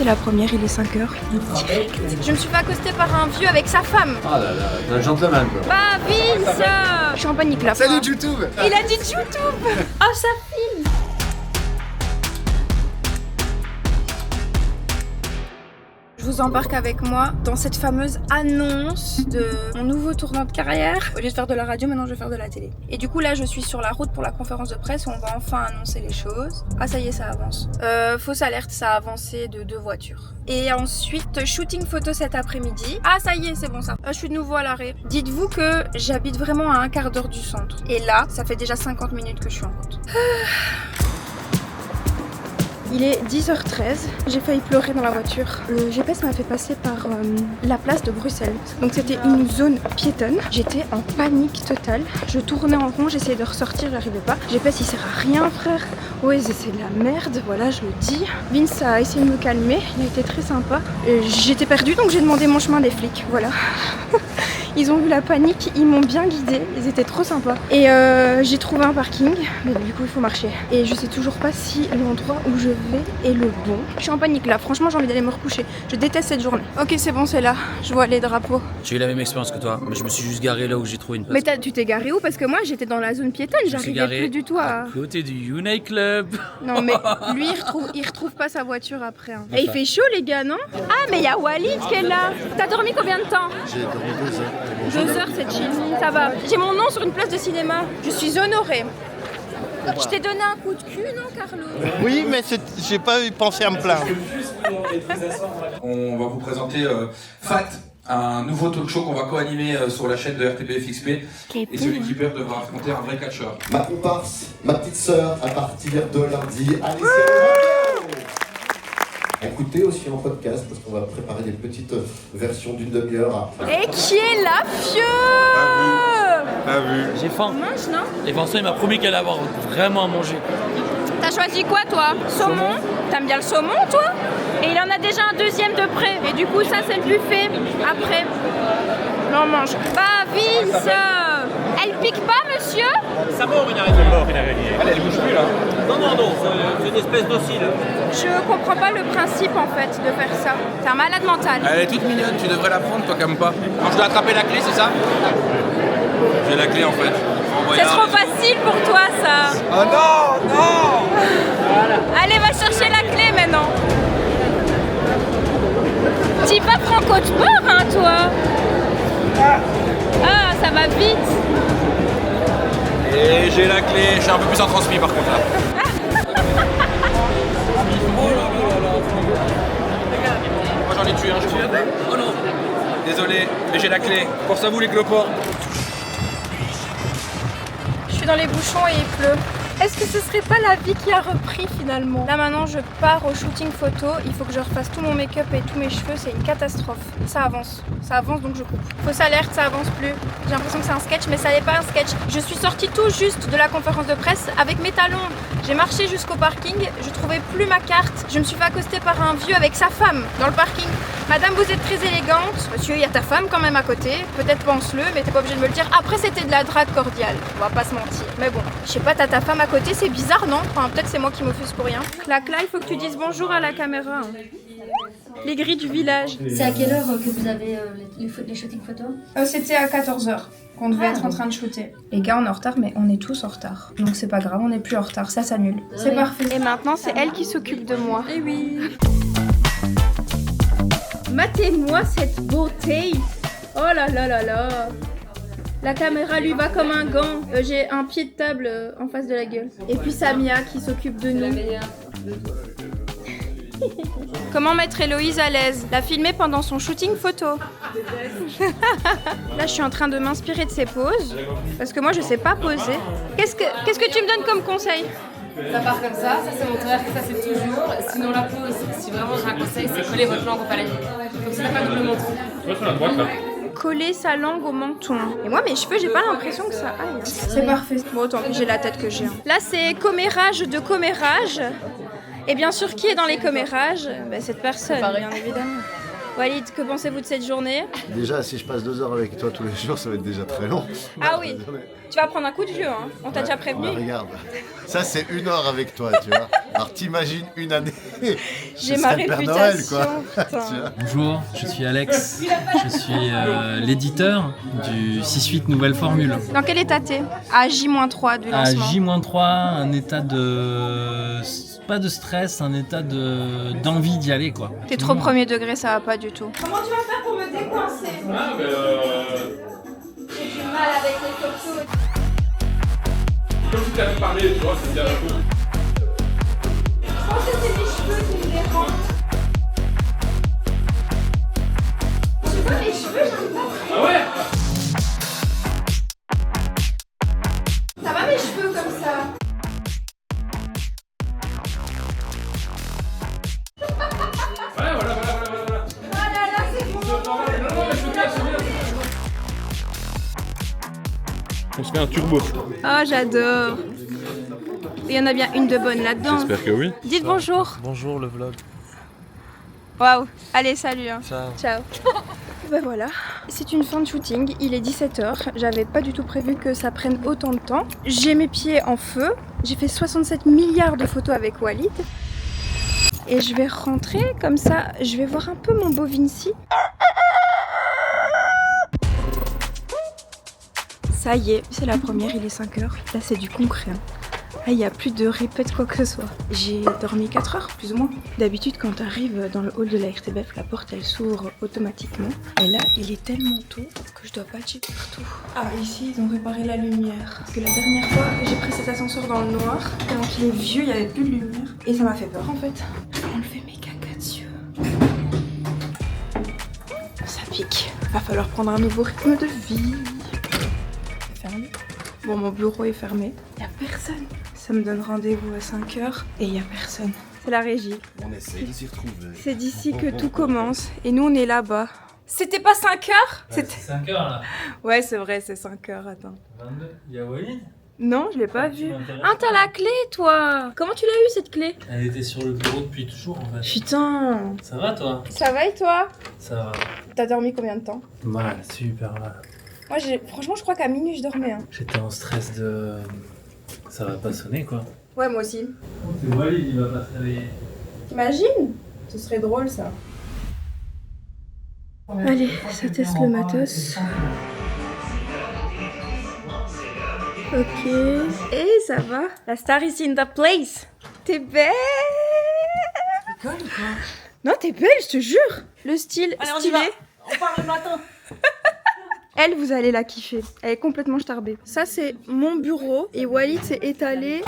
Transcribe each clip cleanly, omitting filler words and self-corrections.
c'est la première, il est 5h. Je me suis fait accoster par un vieux avec sa femme. Ah là là, t'es un gentleman quoi. Bah Vince, je suis en panique là. Salut YouTube. Il a dit YouTube. Oh ça filme. Je vous embarque avec moi dans cette fameuse annonce de mon nouveau tournant de carrière. Au lieu de faire de la radio, maintenant je vais faire de la télé. Et du coup là je suis sur la route pour la conférence de presse où on va enfin annoncer les choses. Ah ça y est, ça avance. Fausse alerte, ça a avancé de 2 voitures. Et ensuite shooting photo cet après-midi. Ah ça y est, c'est bon ça. Je suis de nouveau à l'arrêt. Dites-vous que j'habite vraiment à 1/4 d'heure du centre. Et là, ça fait déjà 50 minutes que je suis en route. Il est 10h13, j'ai failli pleurer dans la voiture. Le GPS m'a fait passer par la place de Bruxelles. Donc c'était une zone piétonne. J'étais en panique totale. Je tournais en rond, j'essayais de ressortir, j'arrivais pas. GPS il sert à rien frère. Ouais c'est de la merde, voilà je le dis. Vince a essayé de me calmer, il a été très sympa. J'étais perdue donc j'ai demandé mon chemin des flics, voilà. Ils ont vu la panique, ils m'ont bien guidée, ils étaient trop sympas. Et j'ai trouvé un parking, mais du coup il faut marcher. Et je sais toujours pas si l'endroit où je vais est le bon. Je suis en panique là, franchement j'ai envie d'aller me recoucher. Je déteste cette journée. Ok c'est bon, c'est là, je vois les drapeaux. J'ai eu la même expérience que toi, mais je me suis juste garé là où j'ai trouvé une place. Mais tu t'es garé où? Parce que moi j'étais dans la zone piétonne, j'arrivais plus du tout à... côté du Unite Club. Non mais lui il retrouve pas sa voiture après. Hein. Et il fait chaud les gars, non? Ah mais il y a Walid qui est là. T'as dormi combien de temps? J'ai dormi 2 heures. 2 heures c'est chill, ça va. J'ai mon nom sur une place de cinéma. Je suis honorée. Je t'ai donné un coup de cul, non Carlo? Oui, mais j'ai pas pensé à me plaindre. On va vous présenter FAT, un nouveau talk show qu'on va co-animer sur la chaîne de RTBF-XP. Et celui qui perd devra affronter un vrai catcheur. Ma comparse, ma petite sœur, à partir de lundi, Alice. Écoutez aussi en podcast parce qu'on va préparer des petites versions d'une demi-heure. Et qui est là, fieu? Pas vu. J'ai faim. On mange, non? Et Vincent il m'a promis qu'elle allait avoir vraiment à manger. T'as choisi quoi toi? Saumon? T'aimes bien le saumon toi? Et il en a déjà un deuxième de près. Et du coup ça c'est le buffet. Après, on mange. Bah Vince, elle pique pas monsieur? Ça mord une araignée. Elle bouge plus là. Non, c'est une espèce docile. Je comprends pas le principe en fait de faire ça. T'es un malade mental. Elle est toute mignonne, tu devrais la prendre toi comme pas. Alors je dois attraper la clé, c'est ça? J'ai la clé en fait. C'est trop facile pour toi ça. Oh non. Allez va chercher la clé maintenant. T'es pas franco de peur hein toi? Ah ça va vite. Et j'ai la clé, je suis un peu plus en transmis par contre là. Moi j'en ai tué un, je crois. Oh non. Désolé, mais j'ai la clé. Force à vous les cloports. Je suis dans les bouchons et il pleut. Est-ce que ce serait pas la vie qui a repris finalement? Là maintenant je pars au shooting photo, il faut que je refasse tout mon make-up et tous mes cheveux, c'est une catastrophe. Ça avance donc je coupe. Fausse alerte, ça avance plus. J'ai l'impression que c'est un sketch mais ça n'est pas un sketch. Je suis sortie tout juste de la conférence de presse avec mes talons. J'ai marché jusqu'au parking, je trouvais plus ma carte. Je me suis fait accoster par un vieux avec sa femme dans le parking. Madame, vous êtes très élégante. Monsieur, il y a ta femme quand même à côté. Peut-être pense-le, mais t'es pas obligé de me le dire. Après, c'était de la drague cordiale. On va pas se mentir. Mais bon, je sais pas, t'as ta femme à côté, c'est bizarre, non? Enfin, peut-être c'est moi qui m'offusque pour rien. Clac, là, il faut que tu dises bonjour à la caméra. Les grilles du village. C'est à quelle heure que vous avez les shootings photos? C'était à 14h qu'on devait être en train de shooter. Les gars, on est en retard, mais on est tous en retard. Donc c'est pas grave, on n'est plus en retard, ça s'annule. C'est parfait. Et maintenant, c'est elle qui s'occupe de moi. Eh oui. Matez-moi cette beauté. Oh là là là là. La caméra lui va comme un gant. J'ai un pied de table en face de la gueule. Et puis Samia qui s'occupe de nous. Comment mettre Héloïse à l'aise? La filmer pendant son shooting photo. Là, je suis en train de m'inspirer de ses poses. Parce que moi, je sais pas poser. Qu'est-ce que tu me donnes comme conseil? Ça part comme ça c'est mon frère, ça c'est toujours. Sinon la pose, si vraiment j'ai un conseil, c'est coller votre langue au palais. Comme ça t'as pas double menton. Coller sa langue au menton. Et moi mes cheveux j'ai pas l'impression que ça aille. C'est parfait. Bon tant pis j'ai la tête que j'ai. Là c'est commérage de commérage. Et bien sûr qui est dans les commérages? Cette personne bien évidemment. Walid, que pensez-vous de cette journée? Déjà, si je passe 2 heures avec toi tous les jours, ça va être déjà très long. Ah oui, tu vas prendre un coup de vieux, hein. On t'a déjà prévenu. Bah, regarde, ça c'est 1 heure avec toi, tu vois. Alors t'imagines 1 année. J'ai ma réputation. Noël, quoi. Bonjour, je suis Alex, je suis l'éditeur du 6-8 Nouvelle Formule. Dans quel état t'es? À J-3 du À lancement. J-3, un état de... pas de stress, un état d'envie d'y aller quoi. T'es trop premier degré, ça va pas du tout. Comment tu vas faire pour me décoincer? J'ai du mal avec les photos. Comme tu t'avais parlé, tu vois, c'est bien un peu. Je pense que c'est mes cheveux qui me dérangent. Tu vois, mes cheveux, j'aime pas. Ah ouais? Ça va mes cheveux comme ça? Ouais, voilà. Ah là là, c'est bon. Non, mais c'est bien. On se fait un turbo. Oh, j'adore. Il y en a bien une de bonne là-dedans. J'espère que oui. Dites bonjour. Bonjour le vlog. Waouh. Allez, salut. Hein. Ciao. Ciao. Ben voilà, c'est une fin de shooting, il est 17h, j'avais pas du tout prévu que ça prenne autant de temps. J'ai mes pieds en feu, j'ai fait 67 milliards de photos avec Walid. Et je vais rentrer, comme ça, je vais voir un peu mon beau Vinci. Ça y est, c'est la première, il est 5h. Là c'est du concret. Ah, il n'y a plus de répète quoi que ce soit. J'ai dormi 4 heures, plus ou moins. D'habitude, quand tu arrives dans le hall de la RTBF, la porte elle s'ouvre automatiquement. Et là, il est tellement tôt que je dois patcher partout. Ah, ici, ils ont réparé la lumière. Parce que la dernière fois, j'ai pris cet ascenseur dans le noir. Tellement qu'il est vieux, il n'y avait plus de lumière. Et ça m'a fait peur en fait. Je vais enlever mes caca d'yeux. Ça pique. Va falloir prendre un nouveau rythme de vie. C'est fermé. Bon, mon bureau est fermé. Il n'y a personne. Ça me donne rendez-vous à 5h et il n'y a personne. C'est la régie. On essaie de s'y retrouver. C'est d'ici que tout commence et nous on est là-bas. C'était pas 5h? C'était 5 heures là. Ouais, c'est vrai, c'est 5h, attends. 22, il y a Walid? Non, je l'ai pas vu. Ah, t'as la clé toi? Comment tu l'as eu cette clé? Elle était sur le bureau depuis toujours en fait. Putain. Ça va toi? Ça va et toi? Ça va. T'as dormi combien de temps? Mal, super mal. Moi, franchement, je crois qu'à minuit je dormais. Hein. J'étais en stress de... Ça va pas sonner quoi. Ouais, moi aussi. C'est Walid, il va pas se réveiller. T'imagines? Ce serait drôle ça. Allez, ça teste le matos. Ok. Et ça va? La star is in the place. T'es belle. Tu rigoles ou quoi? Non, t'es belle, je te jure. Le style stylé. On part le matin. Elle, vous allez la kiffer. Elle est complètement starbée. Ça, c'est mon bureau. Et Walid s'est étalé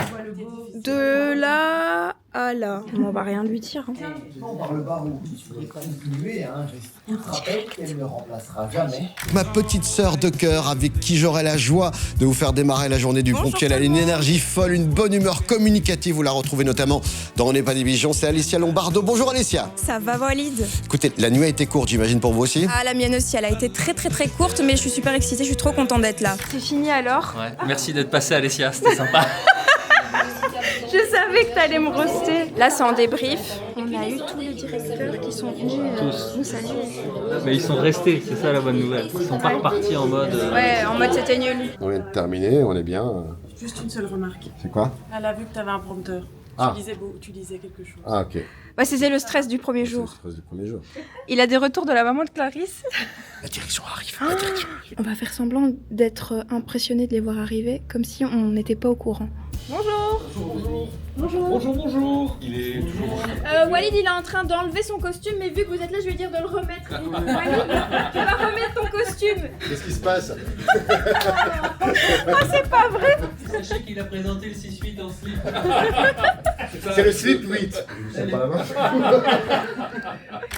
de là à là. On va rien lui dire. Hein. Par le barreau, je rappelle qu'elle ne remplacera jamais. Ma petite sœur de cœur avec qui j'aurai la joie de vous faire démarrer la journée du pompier. Elle a une énergie folle, une bonne humeur communicative. Vous la retrouvez notamment dans On n'est pas des pigeons. C'est Alicia Lombardo. Bonjour Alicia. Ça va Walid? Écoutez, la nuit a été courte, j'imagine pour vous aussi? Ah, la mienne aussi, elle a été très courte, mais je suis super excitée, je suis trop contente d'être là. C'est fini alors? Ouais, merci d'être passé Alessia, c'était sympa. Je savais que t'allais me roaster. Là, c'est en débrief. On a eu tous les directeurs qui sont venus nous saluer. Mais ils sont restés, c'est ça la bonne nouvelle. Ils sont pas repartis en mode... Ouais, en mode c'était nul. On vient de terminer, on est bien. Juste une seule remarque. C'est quoi? Elle a vu que t'avais un prompteur. Ah. Tu disais quelque chose. Ah, ok. Bah, c'était le stress du premier jour. Le stress du premier jour. Il a des retours de la maman de Clarisse. La direction arrive, la direction arrive. On va faire semblant d'être impressionné de les voir arriver, comme si on n'était pas au courant. Bonjour. Bonjour. Il est toujours... Walid, il est en train d'enlever son costume, mais vu que vous êtes là, je vais dire de le remettre. Walid, tu vas remettre ton costume. Qu'est-ce qui se passe? Oh, c'est pas vrai. Sachez qu'il a présenté le 6-8 en slip. C'est le slip 8.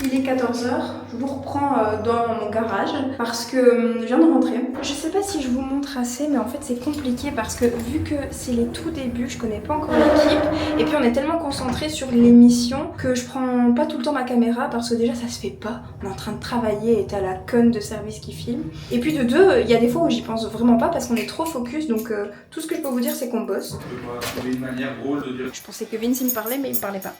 Il est 14h, je vous reprends dans mon garage parce que je viens de rentrer. Je sais pas si je vous montre assez, mais en fait c'est compliqué parce que vu que c'est les tout débuts, je connais pas encore l'équipe et puis on est tellement concentré sur l'émission que je prends pas tout le temps ma caméra parce que déjà ça se fait pas. On est en train de travailler et t'as la conne de service qui filme. Et puis de deux, il y a des fois où j'y pense vraiment pas parce qu'on est trop focus, donc tout ce que je peux vous dire c'est qu'on bosse. Une manière drôle de dire... Je pensais que Vince me parlait mais il me parlait pas.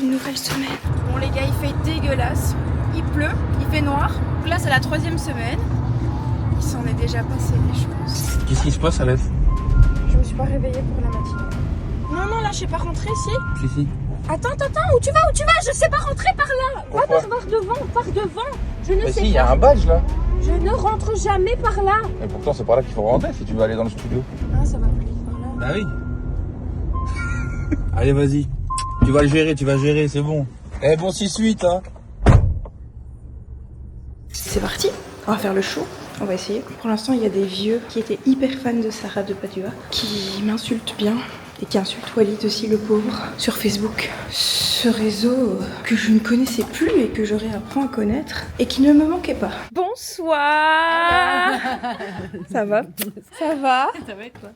une nouvelle semaine. Bon les gars, il fait dégueulasse. Il pleut, il fait noir. Donc là c'est la 3e semaine. Il s'en est déjà passé des choses. Qu'est-ce qui se passe, Alès? Je me suis pas réveillée pour la matinée. Non, là je sais pas rentrer, si. Si. Attends, où tu vas? Je sais pas rentrer par là. Va par devant. Je ne sais pas. Il y a un badge là. Je ne rentre jamais par là. Mais pourtant c'est par là qu'il faut rentrer si tu veux aller dans le studio. Ah, ça va plus vite par là. Bah oui. Allez, vas-y. Tu vas gérer, c'est bon. Eh bon 6-8 hein. C'est parti, on va faire le show. On va essayer. Pour l'instant, il y a des vieux qui étaient hyper fans de Sarah de Padua, qui m'insultent bien et qui insultent Walid aussi, le pauvre, sur Facebook. Ce réseau que je ne connaissais plus et que je réapprends à connaître et qui ne me manquait pas. Bonsoir. Ça va? Ça va? Ça va être quoi?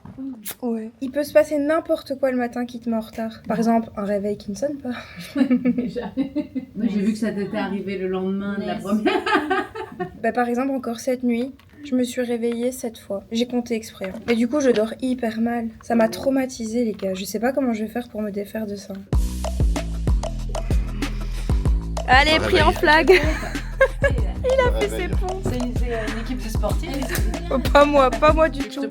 Ouais. Il peut se passer n'importe quoi le matin qui te met en retard. Par exemple, un réveil qui ne sonne pas. Moi, j'ai vu que ça t'était arrivé le lendemain de la première. Bah, par exemple, encore cette nuit, je me suis réveillée 7 fois. J'ai compté exprès. Et du coup, je dors hyper mal. Ça m'a traumatisée, les gars. Je sais pas comment je vais faire pour me défaire de ça. Allez, pris en flag. Il a fait ses ponts. C'est une équipe de sportifs. Oh, pas moi du tout.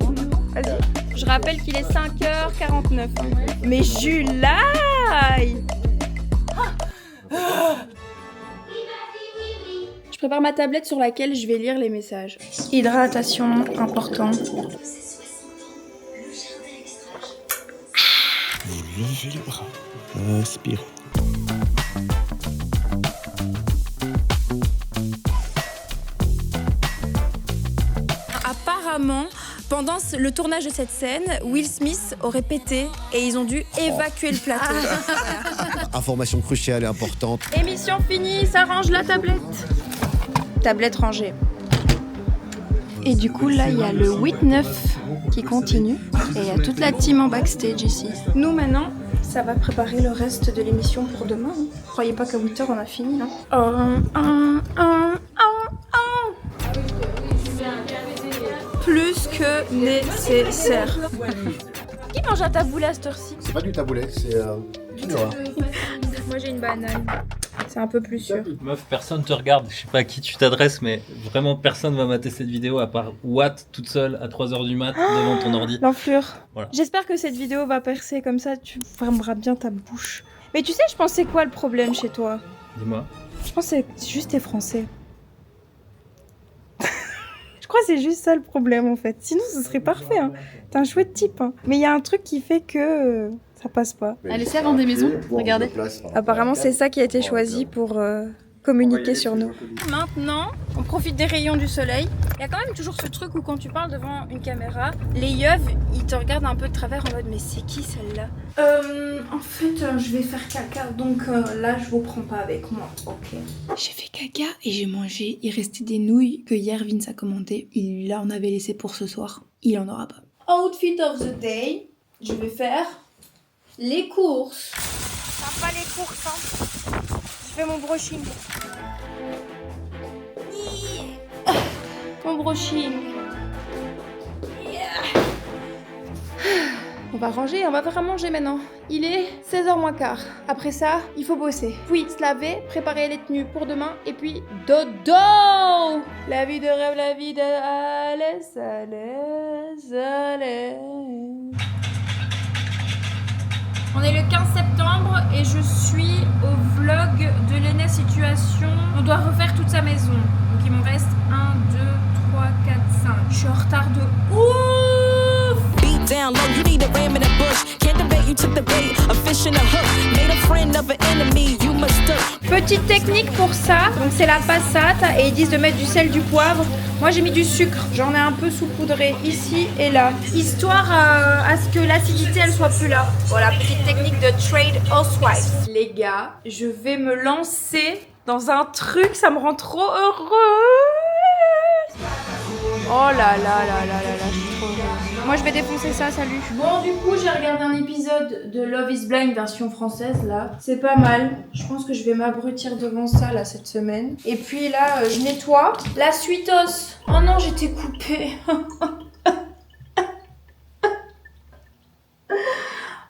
Vas-y. Je rappelle qu'il est 5h49. Mais Jules, aïe. Je prépare ma tablette sur laquelle je vais lire les messages. Hydratation, important. Levez les bras. Inspire. Apparemment, pendant le tournage de cette scène, Will Smith aurait pété et ils ont dû évacuer le plateau. Information cruciale et importante. Émission finie, ça range la tablette. Tablette rangée. Et du coup, là, il y a le 8-9 qui continue. Et il y a toute la team en backstage ici. Nous, maintenant, ça va préparer le reste de l'émission pour demain. Croyez pas qu'à 8h, on a fini, hein. Plus que nécessaire. Qui mange un taboulet à cette heure-ci? C'est pas du taboulet, c'est quinoa. Moi, j'ai une banane. C'est un peu plus sûr. Meuf, personne te regarde. Je sais pas à qui tu t'adresses, mais vraiment personne va mater cette vidéo à part Watt toute seule à 3h du mat devant ton ordi. L'enflure. Voilà. J'espère que cette vidéo va percer, comme ça tu fermeras bien ta bouche. Mais tu sais, je pensais quoi le problème chez toi? Dis-moi. Je pensais que c'est juste t'es français. Je crois que c'est juste ça le problème en fait. Sinon ce serait parfait. Hein. T'es un chouette type. Hein. Mais il y a un truc qui fait que ça passe pas. Allez, c'est avant des maisons. Regardez. Apparemment c'est ça qui a été choisi pour communiquer sur nous. Maintenant, on profite des rayons du soleil. Il y a quand même toujours ce truc où quand tu parles devant une caméra, les yeux, ils te regardent un peu de travers en mode mais c'est qui celle-là? En fait, je vais faire caca, donc là je vous prends pas avec moi. Ok. J'ai fait caca et j'ai mangé. Il restait des nouilles que hier Vince a commandées. Il en avait laissé pour ce soir. Il en aura pas. Outfit of the day. Je vais faire les courses. Ça pas les courses, hein. Je fais mon brushing. Mon brushing. Yeah. On va ranger, on va faire à manger maintenant. Il est 16h moins quart. Après ça, il faut bosser. Puis se laver, préparer les tenues pour demain et puis dodo. La vie de rêve, la vie de Alès, Alès, Alès. On est le 15 septembre et je suis au vlog de Lena Situation. On doit refaire toute sa maison. Donc il m'en reste 1, 2, 3, 4, 5. Je suis en retard de ouf. Down low, you need a ram in a bush. Can't debate, you took the bait, a fish in a hook. Made a friend of an enemy, you must duck. Petite technique pour ça, donc c'est la passata et ils disent de mettre du sel, du poivre. Moi j'ai mis du sucre, j'en ai un peu saupoudré ici et là, histoire à ce que l'acidité elle soit plus là. Voilà, petite technique de Trade Housewives. Les gars, je vais me lancer dans un truc, ça me rend trop heureuse. Oh là là là là là là, je suis trop heureuse. Moi je vais défoncer ça, salut. Bon du coup j'ai regardé un épisode de Love is Blind version française là. C'est pas mal. Je pense que je vais m'abrutir devant ça là cette semaine. Et puis là je nettoie. La suitos. Oh non j'étais coupée.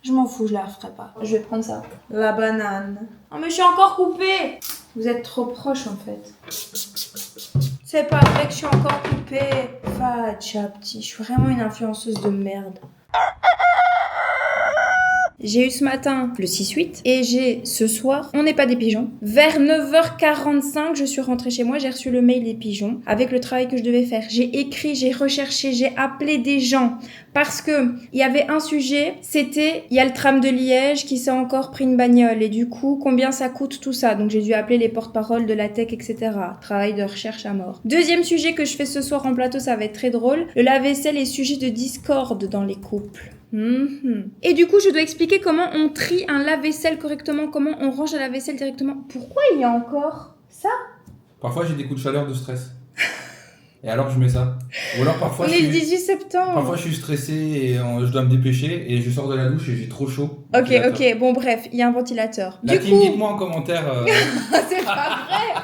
Je m'en fous. fous, je la ferai pas. Je vais prendre ça. La banane. Oh mais je suis encore coupée. Vous êtes trop proche en fait. C'est pas vrai que je suis encore coupée. Faccia petit, je suis vraiment une influenceuse de merde. J'ai eu ce matin le 6-8 et j'ai ce soir, on n'est pas des pigeons. Vers 9h45, je suis rentrée chez moi, j'ai reçu le mail des pigeons avec le travail que je devais faire. J'ai écrit, j'ai recherché, j'ai appelé des gens parce que il y avait un sujet, c'était il y a le tram de Liège qui s'est encore pris une bagnole et du coup combien ça coûte tout ça. Donc j'ai dû appeler les porte-paroles de la tech, etc. Travail de recherche à mort. Deuxième sujet que je fais ce soir en plateau, ça va être très drôle. Le lave-vaisselle et sujet de discorde dans les couples. Et du coup, je dois expliquer comment on trie un lave-vaisselle correctement, comment on range la vaisselle directement. Pourquoi il y a encore ça? Parfois, j'ai des coups de chaleur de stress. Et alors, je mets ça. Ou alors, parfois, on est le 18 septembre. Parfois, je suis stressé et je dois me dépêcher et je sors de la douche et j'ai trop chaud. Ok, bon bref, il y a un ventilateur. La team, dites-moi en commentaire. C'est pas vrai.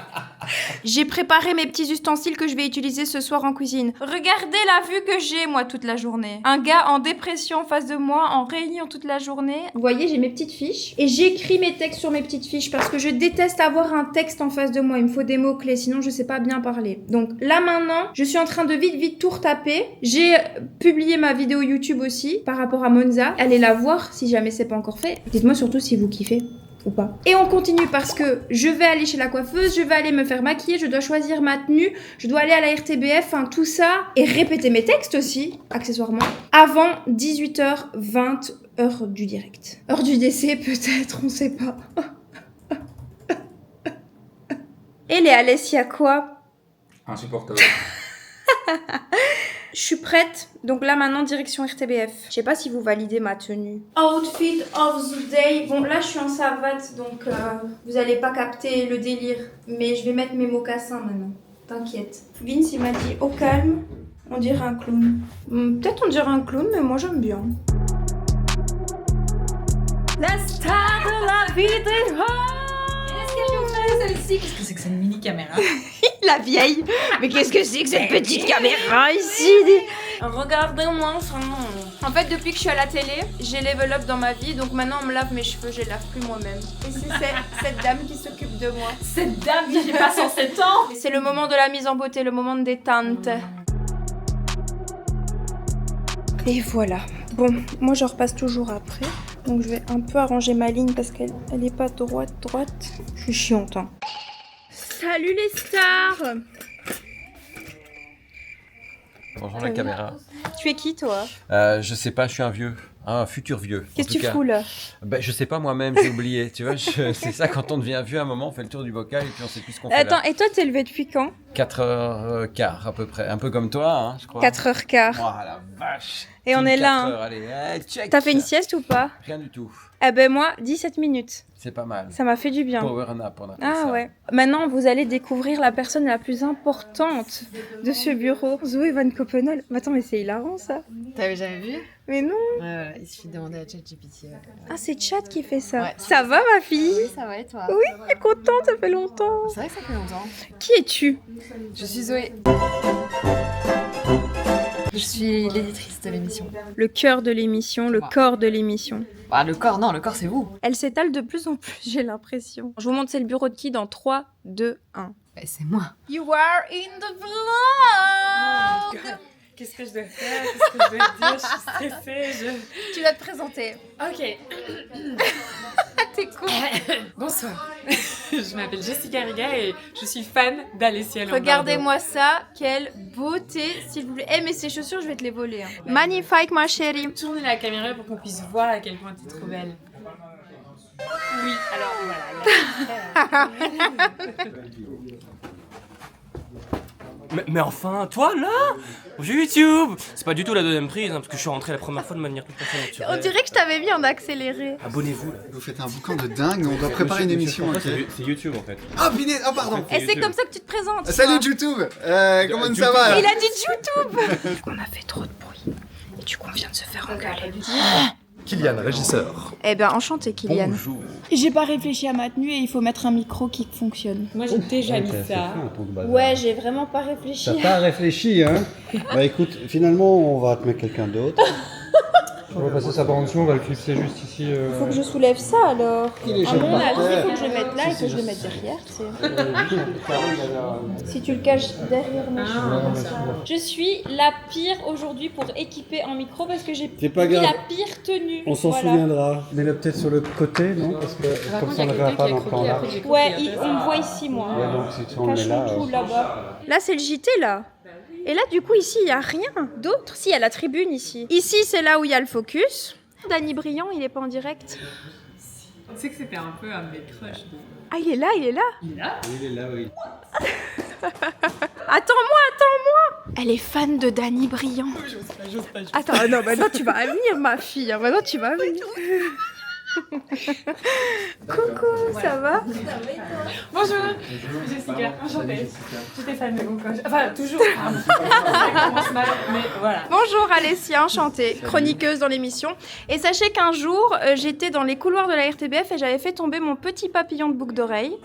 J'ai préparé mes petits ustensiles que je vais utiliser ce soir en cuisine. Regardez la vue que j'ai, moi, toute la journée. Un gars en dépression en face de moi, en réunion toute la journée. Vous voyez, j'ai mes petites fiches. Et j'écris mes textes sur mes petites fiches parce que je déteste avoir un texte en face de moi. Il me faut des mots-clés, sinon je sais pas bien parler. Donc là, maintenant, je suis en train de vite tout retaper. J'ai publié ma vidéo YouTube aussi par rapport à Monza. Allez la voir si jamais c'est pas encore fait. Dites-moi surtout si vous kiffez. Ou pas. Et on continue parce que je vais aller chez la coiffeuse, je vais aller me faire maquiller, je dois choisir ma tenue, je dois aller à la RTBF, enfin tout ça, et répéter mes textes aussi, accessoirement, avant 18h20, heure du direct. Heure du décès peut-être, on sait pas. Et les Alessia quoi? Insupportable. Je suis prête, donc là maintenant direction RTBF. Je sais pas si vous validez ma tenue. Outfit of the day. Bon là je suis en savate donc vous allez pas capter le délire. Mais je vais mettre mes mocassins maintenant. T'inquiète. Vince il m'a dit au calme, on dirait un clown. Peut-être on dirait un clown mais moi j'aime bien. La star de la vidéo. Qu'est-ce que je fais celle-ci? Qu'est-ce que c'est que cette mini caméra? La vieille. Mais qu'est-ce que c'est que cette petite caméra ici? Regardez-moi ça. En fait, depuis que je suis à la télé, j'ai level up dans ma vie. Donc maintenant, on me lave mes cheveux, je les lave plus moi-même. Et c'est cette dame qui s'occupe de moi. Cette dame qui j'ai pas 107 ans. C'est le moment de la mise en beauté, le moment de détente. Et voilà. Bon, moi je repasse toujours après. Donc je vais un peu arranger ma ligne parce qu'elle est pas droite. Je suis chiante, hein. Salut les stars! Bonjour la caméra. Tu es qui toi? Je sais pas, je suis un vieux, un futur vieux. Qu'est-ce que tu fous là? Ben, je sais pas moi-même, j'ai oublié. Tu vois, c'est ça quand on devient vieux à un moment, on fait le tour du bocal et puis on sait plus ce qu'on fait. Attends, là. et toi t'es levé depuis quand? 4h15 à peu près, un peu comme toi, hein, je crois. 4h15. Oh la vache! Et on est là. Hein. Allez, check. T'as fait une sieste ou pas? Rien du tout. Eh ben moi, 17 minutes. C'est pas mal. Ça m'a fait du bien. Power nap, on appelle ça. Ah ouais. Maintenant, vous allez découvrir la personne la plus importante de ce bureau, Zoé Van Copenhague. Attends, mais c'est hilarant ça. T'avais jamais vu? Mais non. Ouais, il suffit de demander à ChatGPT. Ah, c'est Chat qui fait ça. Ouais. Ça va ma fille? Oui, ça va et toi? Oui, contente, ça fait longtemps. C'est vrai que ça fait longtemps. Qui es-tu? Je suis Zoé. Je suis l'éditrice de l'émission. Le cœur de l'émission, le corps de l'émission. Ah, le corps, non, le corps c'est vous. Elle s'étale de plus en plus, j'ai l'impression. Je vous montre c'est le bureau de qui dans 3, 2, 1. C'est moi. You are in the vlog. Qu'est-ce que je dois faire? Qu'est-ce que je dois dire? Je suis stressée. Tu vas te présenter. Ok. T'es cool. Bonsoir. Je m'appelle Jessica Riga et je suis fan d'Alessia Lombardo. Regardez-moi ça, quelle beauté, s'il vous plaît. Eh mais ces chaussures, je vais te les voler. Hein. Magnifique ma chérie. Tournez la caméra pour qu'on puisse voir à quel point t'es trop belle. Oui, alors voilà. Mais enfin, toi là? YouTube! C'est pas du tout la deuxième prise, hein, parce que je suis rentré la première fois de manière toute naturelle. On dirait que je t'avais mis en accéléré. Abonnez-vous là. Vous faites un boucan de dingue, on doit préparer une émission. C'est YouTube en fait. Ah, punaise, ah pardon. Et c'est comme ça que tu te présentes. Salut YouTube. Comment ça va là? Il a dit YouTube. On a fait trop de bruit. Et du coup, on vient de se faire engueuler. Kylian, régisseur. Eh ben, enchanté Kylian. Bonjour. J'ai pas réfléchi à ma tenue et il faut mettre un micro qui fonctionne. Moi j'ai déjà mis ça. Ouais, j'ai vraiment pas réfléchi. T'as pas réfléchi, hein? Bah écoute, finalement, on va te mettre quelqu'un d'autre. On va passer ça par en dessous, on va le fixer juste ici. Faut que je soulève ça alors. Il est À mon par avis, il terre. faut que je le mette là et que je le mette derrière. Si tu le caches derrière mes cheveux. Je suis la pire aujourd'hui pour équiper en micro parce que j'ai C'est pas mis grave. la pire tenue. On s'en souviendra. Mets-le peut-être sur le côté, non? Parce que comme ça on ne verra pas dans le plan là. Ouais, on me voit ici moi. Ouais, donc si on le met là. Tout là-bas. Là, c'est le JT là. Et là, du coup, ici, il n'y a rien d'autre. Si, il y a la tribune ici. Ici, c'est là où il y a le focus. Danny Briand, il est pas en direct. Tu sais que c'était un peu un de mes crushs. Ah, il est là, il est là. Il est là? Il est là, oui. Attends-moi. Elle est fan de Danny Briand. J'ose pas. Attends, non, maintenant tu vas venir, ma fille. Maintenant tu vas venir. Coucou, ça va? Bonjour, Jessica, enchantée. J'étais fan de vous quand enfin, toujours. Ça commence mal, mais voilà. Bonjour Alessia, enchantée, chroniqueuse dans l'émission. Et sachez qu'un jour, j'étais dans les couloirs de la RTBF et j'avais fait tomber mon petit papillon de boucle d'oreille.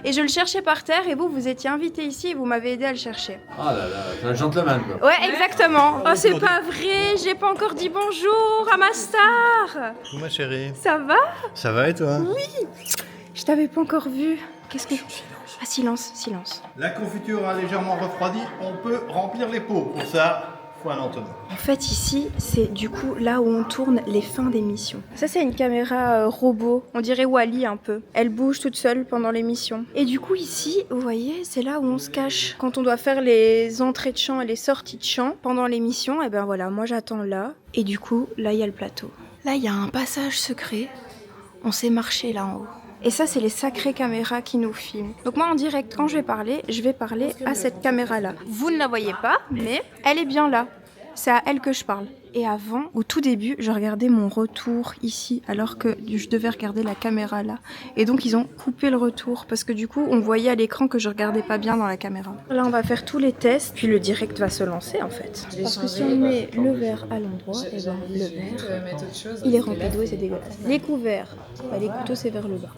Et je le cherchais par terre et vous étiez invité ici et vous m'avez aidé à le chercher. Ah là là, t'es un gentleman quoi. Ouais, exactement. Oh, c'est pas vrai, j'ai pas encore dit bonjour à ma star. Ma chérie. Ça va? Ça va et toi? Oui. Je t'avais pas encore vu. Qu'est-ce que... Ah, silence, silence. La confiture a légèrement refroidi, on peut remplir les pots. Pour ça, faut un entonnoir. En fait, ici, c'est du coup là où on tourne les fins d'émission. Ça, c'est une caméra robot, on dirait Wall-E un peu. Elle bouge toute seule pendant l'émission. Et du coup, ici, vous voyez, c'est là où on se cache. Quand on doit faire les entrées de chant et les sorties de chant pendant l'émission, et ben voilà, moi j'attends là. Et du coup, là, il y a le plateau. Là, il y a un passage secret. On sait marcher là en haut. Et ça, c'est les sacrées caméras qui nous filment. Donc moi, en direct, quand je vais parler à cette caméra-là. Vous ne la voyez pas, mais elle est bien là. C'est à elle que je parle. Et avant, au tout début, je regardais mon retour ici, alors que je devais regarder la caméra là. Et donc, ils ont coupé le retour, parce que du coup, on voyait à l'écran que je regardais pas bien dans la caméra. Là, on va faire tous les tests, puis le direct va se lancer, en fait. Parce que si on met le verre à l'endroit, et ben, le verre, il est rempli d'eau et c'est dégueulasse. Les couverts, les couteaux, c'est vers le bas.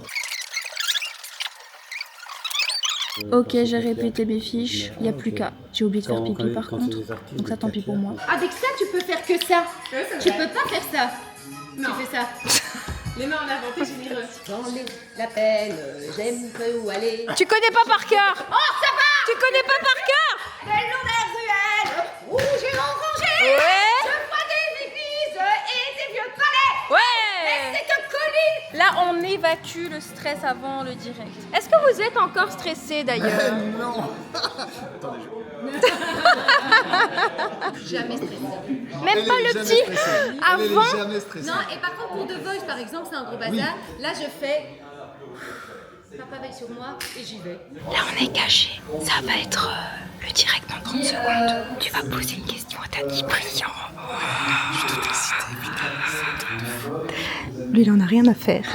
Ok, j'ai répété mes fiches, il n'y a plus qu'à. J'ai oublié de faire pipi par contre, donc ça tant pis pour moi. Avec ça, tu peux faire que ça. Tu peux pas faire ça. Non. Tu fais ça. Les mains en avant, t'es généreuse. Dans la peine, j'aime où aller. Tu connais pas par cœur. Oh, ça va. Tu connais pas par cœur. Des loups des ruelles, rouges et orangés. Ouais. Je vois des églises et des vieux palais. Ouais. Et c'est que colline. Là, on évacue le stress avant le direct. Est-ce que vous êtes encore stressé d'ailleurs? Non. Jamais stressé. Même Elle pas est le jamais petit stressée. Elle est avant. jamais stressée. Non, et par contre, pour The Voice, par exemple, c'est un gros bazar. Oui. Là, je fais. Papa veille sur moi et j'y vais. Là, on est caché. Ça va être le direct dans 30 secondes. Tu vas poser une question à Danny Briand. Je suis tout excitée, putain. Lui, il en a rien à faire.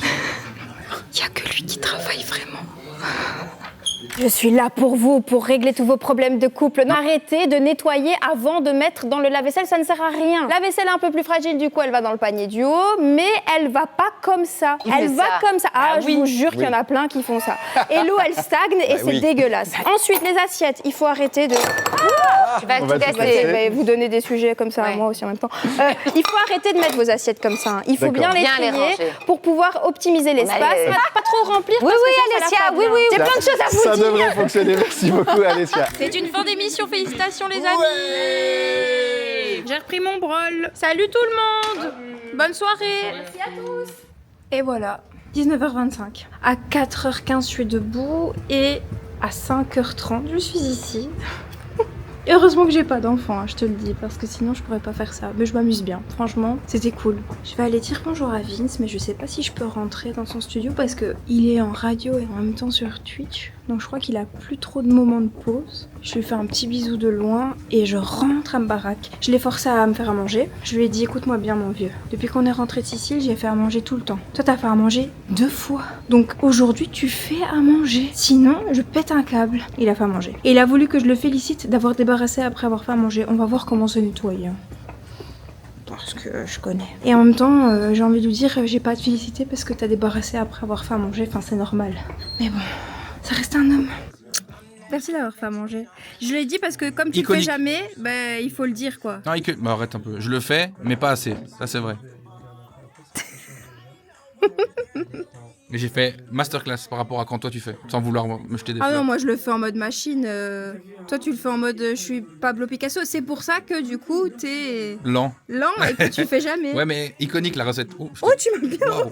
Il n'y a que lui qui travaille vraiment. Je suis là pour vous, pour régler tous vos problèmes de couple. Non, arrêtez de nettoyer avant de mettre dans le lave-vaisselle, ça ne sert à rien. La vaisselle est un peu plus fragile, du coup, elle va dans le panier du haut, mais elle va pas comme ça. Elle va comme ça. Ah, je vous jure qu'il y en a plein qui font ça. Et l'eau, elle stagne et c'est dégueulasse. Ensuite, les assiettes, il faut arrêter de... Tu vas tout casser. Vous donnez des sujets comme ça à moi aussi en même temps. Il faut arrêter de mettre vos assiettes comme ça. Il faut bien les trier pour pouvoir optimiser l'espace. Pas trop remplir. Oui, oui, Alessia, oui, oui. J'ai plein de choses à vous Ça dire. devrait fonctionner. Merci beaucoup, Alessia. C'est une fin d'émission, félicitations les amis. J'ai repris mon brol. Salut tout le monde. Bonne soirée. Merci à tous. Et voilà, 19h25. À 4h15, je suis debout et à 5h30, je suis ici. Heureusement que j'ai pas d'enfant, hein, je te le dis, parce que sinon je pourrais pas faire ça. Mais je m'amuse bien, franchement, c'était cool. Je vais aller dire bonjour à Vince, mais je sais pas si je peux rentrer dans son studio parce que il est en radio et en même temps sur Twitch. Donc je crois qu'il a plus trop de moments de pause. Je lui fais un petit bisou de loin et je rentre à ma baraque. Je l'ai forcé à me faire à manger. Je lui ai dit, écoute-moi bien mon vieux. Depuis qu'on est rentré de Sicile, j'ai fait à manger tout le temps. Toi t'as fait à manger 2 fois. Donc aujourd'hui tu fais à manger. Sinon je pète un câble. Il a fait à manger. Et il a voulu que je le félicite d'avoir débarrassé après avoir fait à manger. On va voir comment se nettoyer. Parce que je connais. Et en même temps, j'ai envie de lui dire, j'ai pas à te féliciter parce que t'as débarrassé après avoir fait à manger. Enfin c'est normal. Mais bon, ça reste un homme. Merci d'avoir fait à manger. Je l'ai dit parce que comme tu le fais jamais, bah, il faut le dire quoi. Non, bah, arrête un peu. Je le fais, mais pas assez. Ça, c'est vrai. Mais j'ai fait masterclass par rapport à quand toi tu fais, sans vouloir me jeter des fleurs. Ah non, moi je le fais en mode machine. Toi tu le fais en mode je suis Pablo Picasso. C'est pour ça que du coup t'es lent et que tu fais jamais. Ouais, mais iconique la recette. Oh, tu m'as bien. Wow.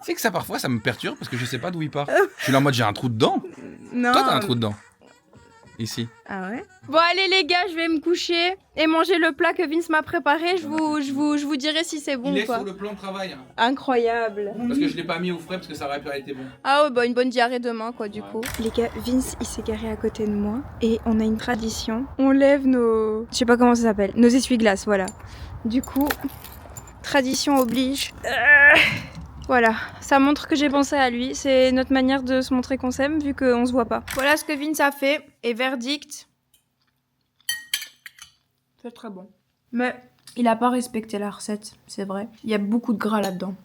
C'est que ça parfois ça me perturbe parce que je sais pas d'où il part. Je suis là en mode j'ai un trou dedans. Non. Toi t'as un trou dedans. Ici. Ah ouais. Bon allez les gars, je vais me coucher et manger le plat que Vince m'a préparé. Je vous dirai si c'est bon Il ou est pas. sur le plan de travail. Hein. Incroyable. Parce que je l'ai pas mis au frais parce que ça aurait pu été bon. Ah ouais, bah une bonne diarrhée demain quoi du coup. Les gars, Vince il s'est garé à côté de moi et on a une tradition. On lève nos... Je sais pas comment ça s'appelle. Nos essuie-glaces, voilà. Du coup, tradition oblige. Voilà, ça montre que j'ai pensé à lui. C'est notre manière de se montrer qu'on s'aime vu qu'on se voit pas. Voilà ce que Vince a fait. Et verdict. C'est très bon. Mais il a pas respecté la recette, c'est vrai. Il y a beaucoup de gras là-dedans.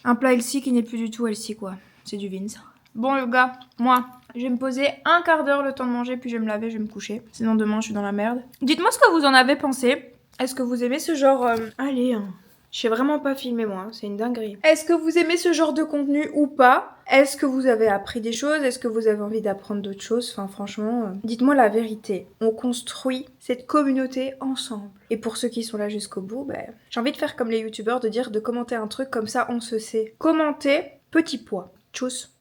Un plat healthy qui n'est plus du tout healthy quoi. C'est du Vince. Bon les gars, moi, je vais me poser un quart d'heure le temps de manger puis je vais me laver, je vais me coucher. Sinon demain je suis dans la merde. Dites-moi ce que vous en avez pensé. Est-ce que vous aimez ce genre... Allez, hein. Je sais vraiment pas filmer moi, hein. C'est une dinguerie. Est-ce que vous aimez ce genre de contenu ou pas? Est-ce que vous avez appris des choses? Est-ce que vous avez envie d'apprendre d'autres choses? Enfin franchement, dites-moi la vérité. On construit cette communauté ensemble. Et pour ceux qui sont là jusqu'au bout, j'ai envie de faire comme les youtubeurs, de commenter un truc comme ça on se sait. Commenter, petit pois. Tchuss.